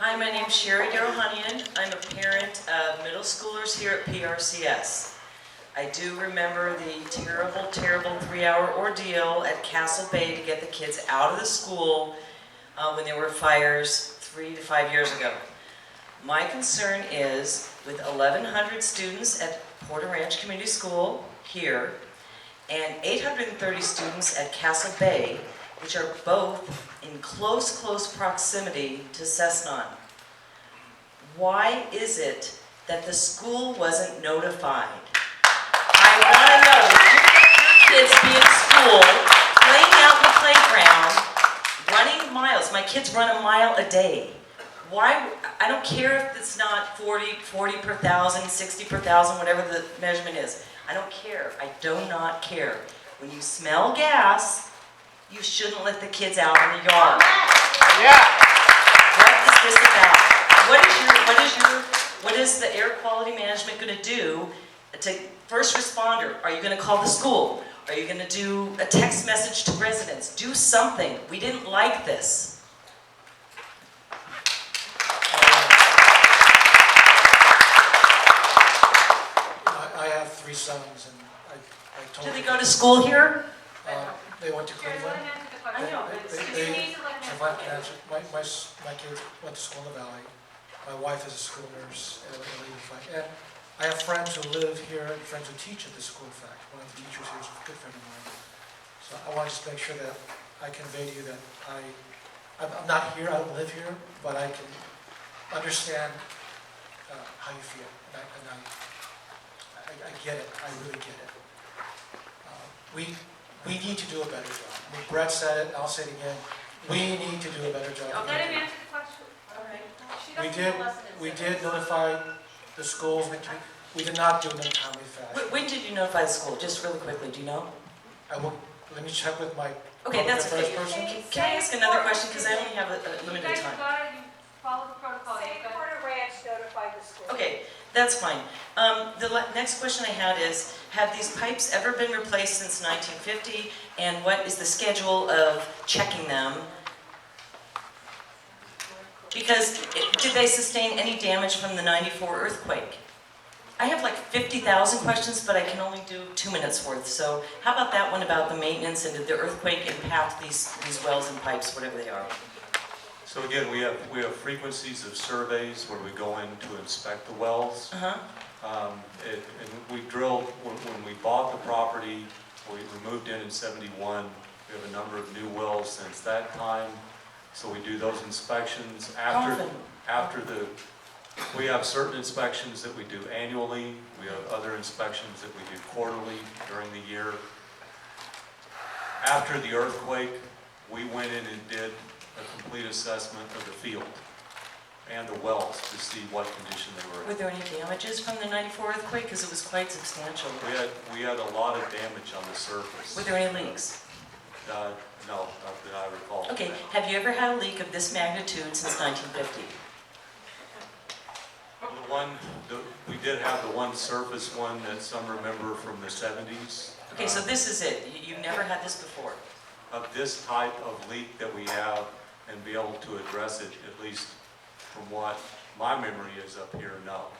Hi, my name's Sherry Darrow-Hunnian. I'm a parent of middle schoolers here at PRCS. I do remember the terrible, terrible 3-hour ordeal at Castle Bay to get the kids out of the school when there were fires 3 to 5 years ago. My concern is with 1,100 students at Porter Ranch Community School here and 830 students at Castle Bay, which are both in close proximity to Cessnon. Why is it that the school wasn't notified? I want to know, your kids be at school, playing out in the playground, running miles. My kids run a mile a day. Why? I don't care if it's not 40 per thousand, 60 per thousand, whatever the measurement is. I don't care. I do not care. When you smell gas, you shouldn't let the kids out in the yard. Yeah. What is this about? What is the air quality management going to do to first responder? Are you going to call the school? Are you going to do a text message to residents? Do something. We didn't like this. I have 3 sons, and I told Do they you, go to school here? they went to Cleveland. I know. My kids went to school in the Valley. My wife is a school nurse at and I have friends who live here and friends who teach at this school. In fact, one of the teachers here is a good friend of mine. So I want to just make sure that I convey to you that I'm not here, I don't live here, but I can understand how you feel, and I get it. I really get it. We need to do a better job. I mean, Brett said it, I'll say it again. We need to do a better job. Let him answer the question. All right. We did notify the schools, and the community. We did not do it in a timely fashion. When did you notify the school? Just really quickly, do you know? Let me check with my Okay, that's public okay. affairs person. Can I ask another question? Because I only have a limited You guys time. got it, you follow the protocol. Say Porter Ranch notified the school. Okay, that's fine. The next question I had is, have these pipes ever been replaced since 1950? And what is the schedule of checking them? Because did they sustain any damage from the '94 earthquake? I have like 50,000 questions, but I can only do 2 minutes worth. So how about that one about the maintenance, and did the earthquake impact these wells and pipes, whatever they are? So again, we have frequencies of surveys where we go in to inspect the wells. And we drilled, when we bought the property, we moved in '71, we have a number of new wells since that time. So we do those inspections we have certain inspections that we do annually. We have other inspections that we do quarterly during the year. After the earthquake, we went in and did a complete assessment of the field and the wells to see what condition they were in. Were there any damages from the '94 earthquake? Because it was quite substantial. We had a lot of damage on the surface. Were there any leaks? No, not that I recall. Okay, have you ever had a leak of this magnitude since 1950? We did have the one surface one that some remember from the '70s. Okay, so this is it. You've never had this before? Of this type of leak that we have, and be able to address it, at least from what my memory is up here, no.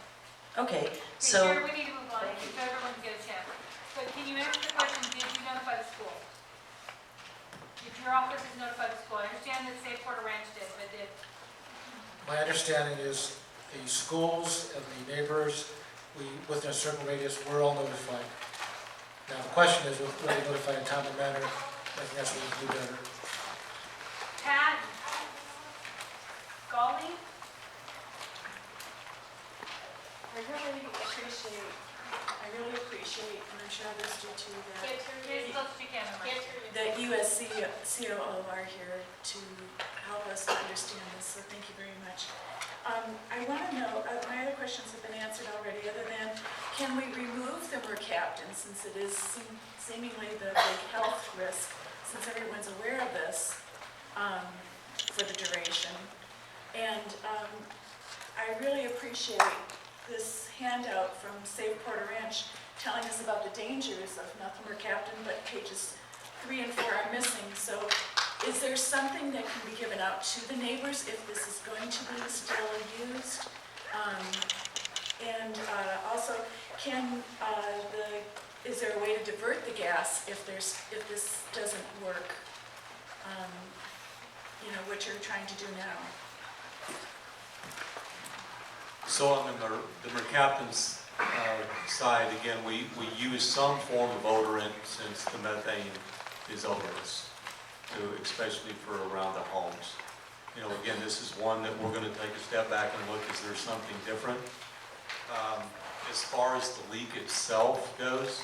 Okay, Okay, so... Jared, we need to move on, so everyone can get a chance. But can you answer the question, did you notify the school? If your office has notified the school, I understand that Safe Porter Ranch did, but did... My understanding is the schools and the neighbors, within a certain radius, we're all notified. Now, the question is, whether they notify in a timely manner. I think that's what we can do better. Pat? Golly? I really appreciate, and I'm sure others do too, Here's as close as you can, Mike. that USC COO are here to help us understand this, so thank you very much. I want to know, my other questions have been answered already, other than, can we remove the mercaptan, since it is seemingly the big health risk, since everyone's aware of this, for the duration. And I really appreciate this handout from Safe Porter Ranch telling us about the dangers of not the mercaptan, but pages 3 and 4 are missing. So is there something that can be given out to the neighbors if this is going to be still used? And also, is there a way to divert the gas if this doesn't work? You know, what you're trying to do now? So on the mercaptan's side, again, we use some form of odorant since the methane is odorless, especially for around the homes. You know, again, this is one that we're going to take a step back and look, is there something different? As far as the leak itself goes,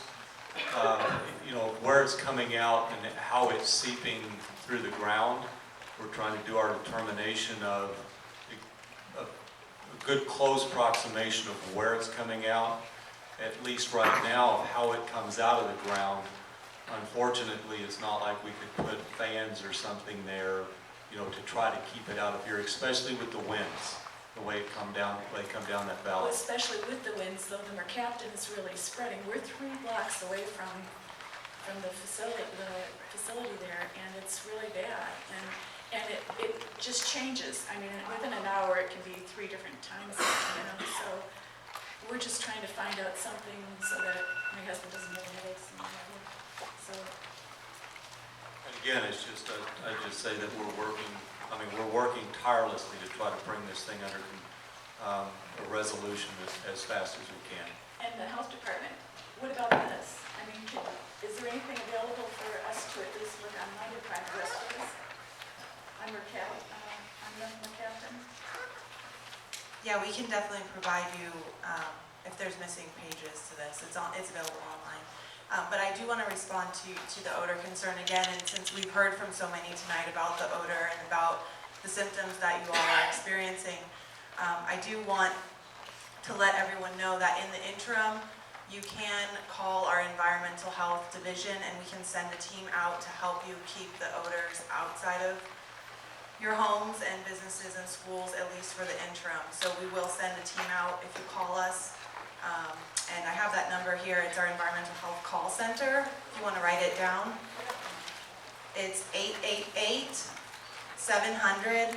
you know, where it's coming out and how it's seeping through the ground, we're trying to do our determination of a good close approximation of where it's coming out, at least right now, of how it comes out of the ground. Unfortunately, it's not like we could put fans or something there, you know, to try to keep it out of here, especially with the winds, the way they come down that Well, valley. especially with the winds, though, the mercaptan is really spreading. We're 3 blocks away from the facility there, and it's really bad. And it just changes. I mean, within an hour, it can be 3 different times, you know, so we're just trying to find out something so that my husband doesn't have headaches and whatever, so. And again, it's just, I just say that we're working tirelessly to try to bring this thing under a resolution as fast as we can. And the health department, what about this? I mean, is there anything available for us to at least look online to find the rest of this? I'm the mercaptan. Yeah, we can definitely provide you, if there's missing pages to this, it's available online. But I do want to respond to the odor concern again, and since we've heard from so many tonight about the odor and about the symptoms that you all are experiencing, I do want to let everyone know that in the interim, you can call our environmental health division and we can send a team out to help you keep the odors outside of your homes and businesses and schools, at least for the interim. So we will send a team out if you call us. And I have that number here. It's our environmental health call center. If you want to write it down, it's 888-700-9995.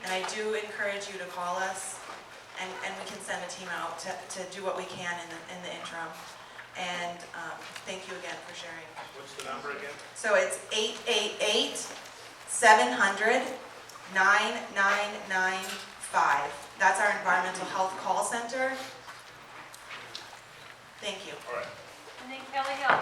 And I do encourage you to call us, and we can send a team out to do what we can in the interim. And thank you again for sharing. What's the number again? So it's 888-700-9995. That's our environmental health call center. Thank you. All right. And then Kelly Hill.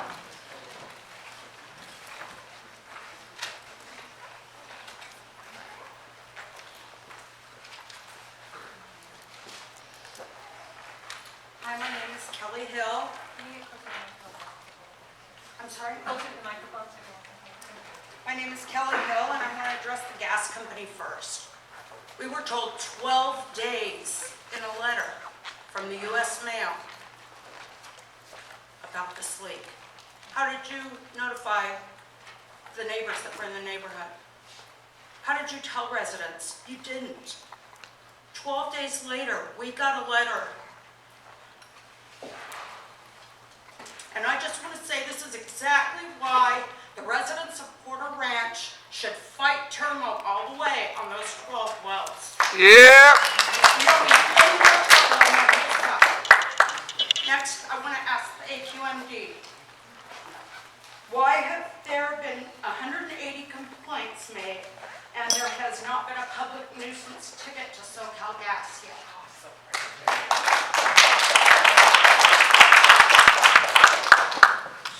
Hi, my name is Kelly Hill. Can you get closer to the microphone? I'm sorry? Closer to the microphone. My name is Kelly Hill, and I'm going to address the gas company first. We were told 12 days in a letter from the U.S. Mail about this leak. How did you notify the neighbors that were in the neighborhood? How did you tell residents? You didn't. 12 days later, we got a letter. And I just want to say this is exactly why the residents of Porter Ranch should fight terminal all the way on those 12 wells. Yeah. Next, I want to ask the AQMD, why have there been 180 complaints made and there has not been a public nuisance ticket to SoCalGas yet?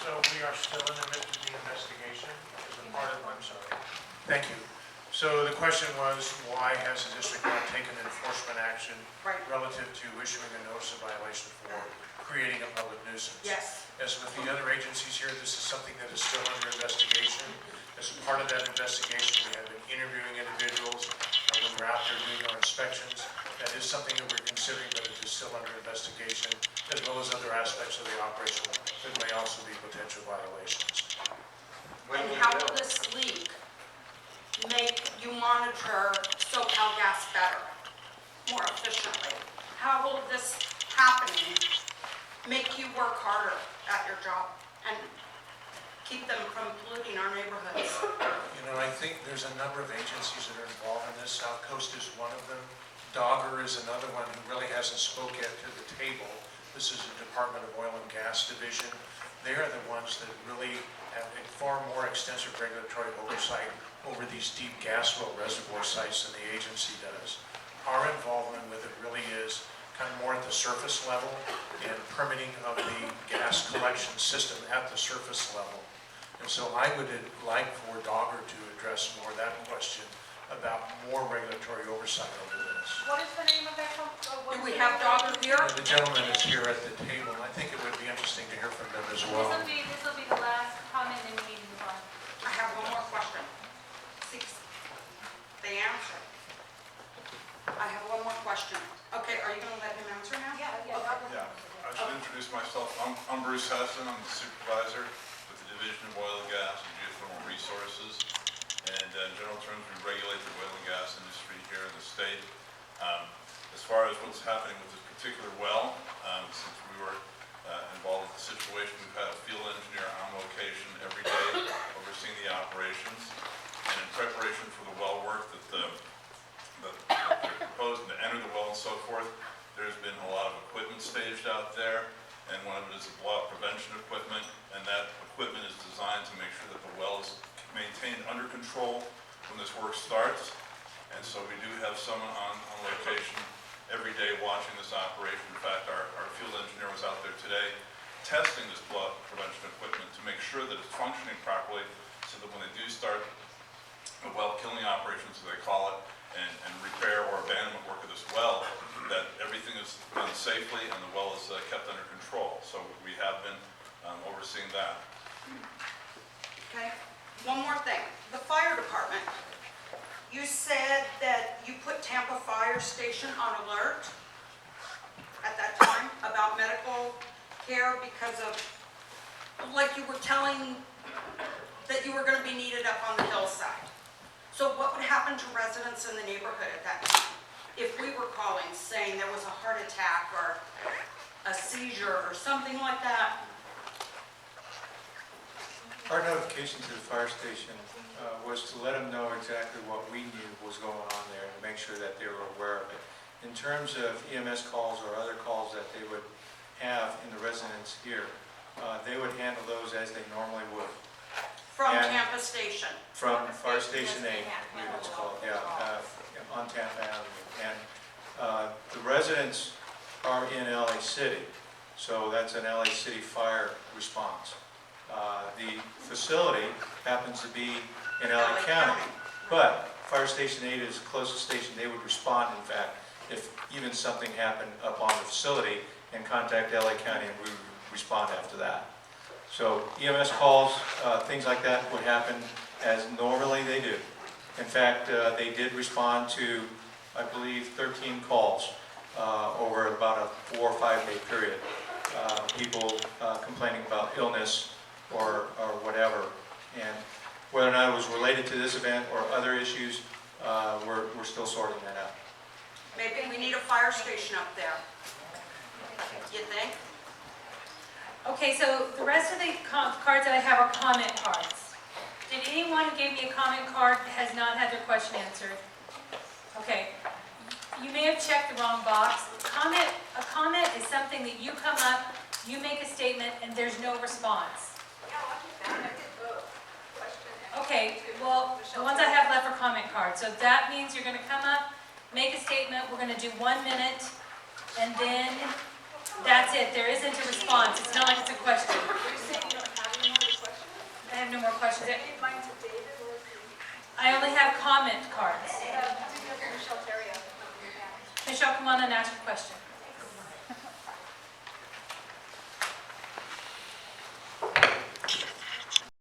So we are still in the midst of the investigation as a part of, I'm sorry. Thank you. So the question was, why has the district not taken enforcement action Right. relative to issuing a notice of violation for creating a public nuisance? Yes. As with the other agencies here, this is something that is still under investigation. As a part of that investigation, we have been interviewing individuals when we're out there doing our inspections. That is something that we're considering, but it is still under investigation, as well as other aspects of the operation that may also be potential violations. And how will this leak make you monitor SoCalGas better, more efficiently? How will this happening make you work harder at your job and keep think there's a number of agencies that are involved in this. South Coast is one of them. Dogger is another one who really hasn't spoke yet to the table. This is the Department of Oil and Gas Division. They are the ones that really have a far more extensive regulatory oversight over these deep gas well reservoir sites than the agency does. Our involvement with it really is kind of more at the surface level and permitting of the gas collection system at the surface level. And so I would like for Dogger to address more of that question about more regulatory oversight over this. What is the name of that company? Do we have Dogger here? The gentleman is here at the table, and I think it would be interesting to hear from them as well. This will be the last comment and we need to move on. I have one more question. They answer. I have one more question. Okay, are you going to let him answer now? Yeah. Yeah, I should introduce myself. I'm Bruce Heston. I'm the supervisor with the Division of Oil and Gas and Geothermal Resources. And in general terms, we regulate the oil and gas industry here in the state. As far as what's happening with this particular well, since we were involved with the situation, we've had a field engineer on location every day overseeing the operations. And in preparation for the well work that they're proposing to enter the well and so forth, there's been a lot of equipment staged out there, and one of it is the blowout prevention equipment, and that equipment is designed to make sure that the well is maintained under control when this work starts. And so we do have someone on location every day watching this operation. In fact, our field engineer was out there today testing this blowout prevention equipment to make sure that it's functioning properly, so that when they do start the well killing operations, as they call it, and repair or abandonment work of this well, that everything is done safely and the well is kept under control. So we have been overseeing that. Okay, one more thing. The fire department, you said that you put Tampa Fire Station on alert at that time about medical care because of, like you were telling that you were going to be needed up on the hillside. So what would happen to residents in the neighborhood at that time if we were calling saying there was a heart attack or a seizure or something like that? Our notification to the fire station was to let them know exactly what we knew was going on there and make sure that they were aware of it. In terms of EMS calls or other calls that they would have in the residence here, they would handle those as they normally would. From And Tampa Station? From Fire Station 8, I believe it's called, on Tampa Avenue. And the residents are in LA City, so that's an LA City fire response. The facility happens to be in LA County, but Fire Station 8 is the closest station. They would respond, in fact, if even something happened up on the facility, and contact LA County, and we would respond after that. So EMS calls, things like that would happen as normally they do. In fact, they did respond to, I believe, 13 calls over about a 4 or 5 day period. People complaining about illness or whatever. And whether or not it was related to this event or other issues, we're still sorting that out. Maybe we need a fire station up there. You think? Okay, so the rest of the cards that I have are comment cards. Did anyone who gave me a comment card has not had their question answered? Okay, you may have checked the wrong box. A comment is something that you come up, you make a statement, and there's no response. Okay, well, the ones I have left are comment cards. So that means you're going to come up, make a statement, we're going to do 1 minute, and then that's it. There isn't a response. It's not like it's a question. I have no more questions. I only have comment cards. Michelle, come on and ask your question.